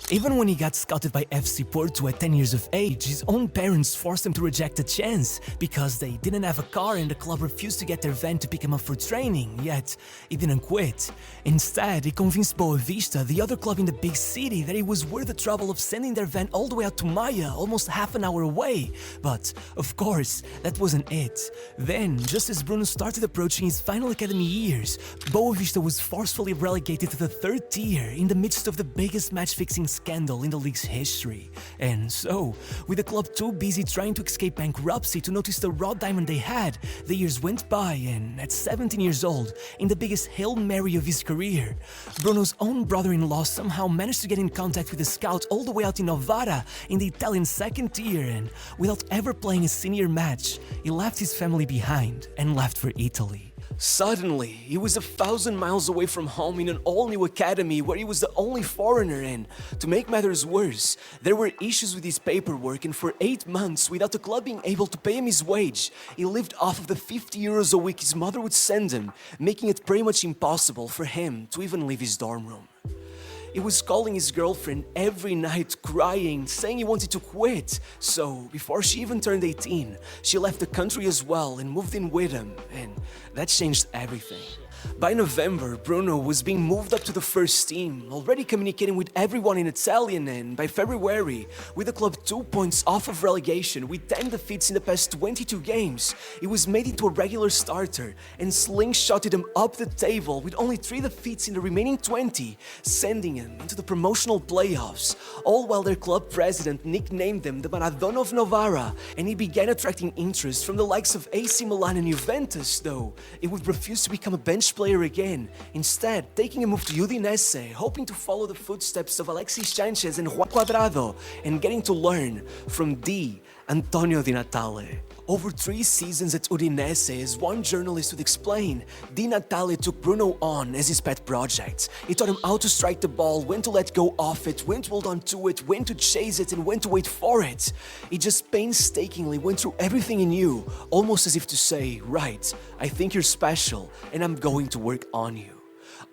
Even when he got scouted by FC Porto at 10 years of age, his own parents forced him to reject the chance because they didn't have a car and the club refused to get their van to pick him up for training, yet he didn't quit. Instead, he convinced Boa Vista, the other club in the big city, that it was worth the trouble of sending their van all the way out to Maia, almost half an hour away. But, of course, that wasn't it. Then, just as Bruno started approaching his final academy years, Boa Vista was forcefully relegated to the third tier in the midst of the biggest match-fixing scandal in the league's history. And so, with the club too busy trying to escape bankruptcy to notice the raw diamond they had, the years went by and at 17 years old, in the biggest Hail Mary of his career, Bruno's own brother-in-law somehow managed to get in contact with the scout all the way out in Novara in the Italian second tier, and without ever playing a senior match, he left his family behind and left for Italy. Suddenly, he was 1,000 miles away from home in an all-new academy where he was the only foreigner, and to make matters worse, there were issues with his paperwork, and for 8 months, without the club being able to pay him his wage, he lived off of the 50 euros a week his mother would send him, making it pretty much impossible for him to even leave his dorm room. He was calling his girlfriend every night, crying, saying he wanted to quit. So, before she even turned 18, she left the country as well and moved in with him, and that changed everything. By November, Bruno was being moved up to the first team, already communicating with everyone in Italian, and by February, with the club 2 points off of relegation with 10 defeats in the past 22 games, he was made into a regular starter and slingshotted him up the table with only 3 defeats in the remaining 20, sending him into the promotional playoffs, all while their club president nicknamed him the Maradona of Novara, and he began attracting interest from the likes of AC Milan and Juventus, though it would refuse to become a bench player again, instead taking a move to Udinese, hoping to follow the footsteps of Alexis Sanchez and Juan Cuadrado, and getting to learn from Antonio Di Natale. Over 3 seasons at Udinese, as one journalist would explain, Di Natale took Bruno on as his pet project. He taught him how to strike the ball, when to let go of it, when to hold on to it, when to chase it, and when to wait for it. He just painstakingly went through everything he knew, almost as if to say, right, I think you're special, and I'm going to work on you.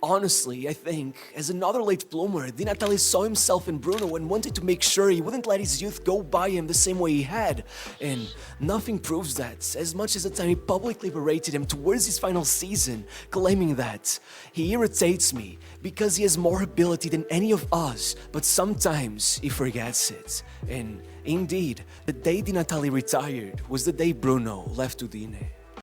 Honestly, I think, as another late bloomer, Di Natale saw himself in Bruno and wanted to make sure he wouldn't let his youth go by him the same way he had. And nothing proves that, as much as the time he publicly berated him towards his final season, claiming that he irritates me because he has more ability than any of us, but sometimes he forgets it. And indeed, the day Di Natale retired was the day Bruno left Udine.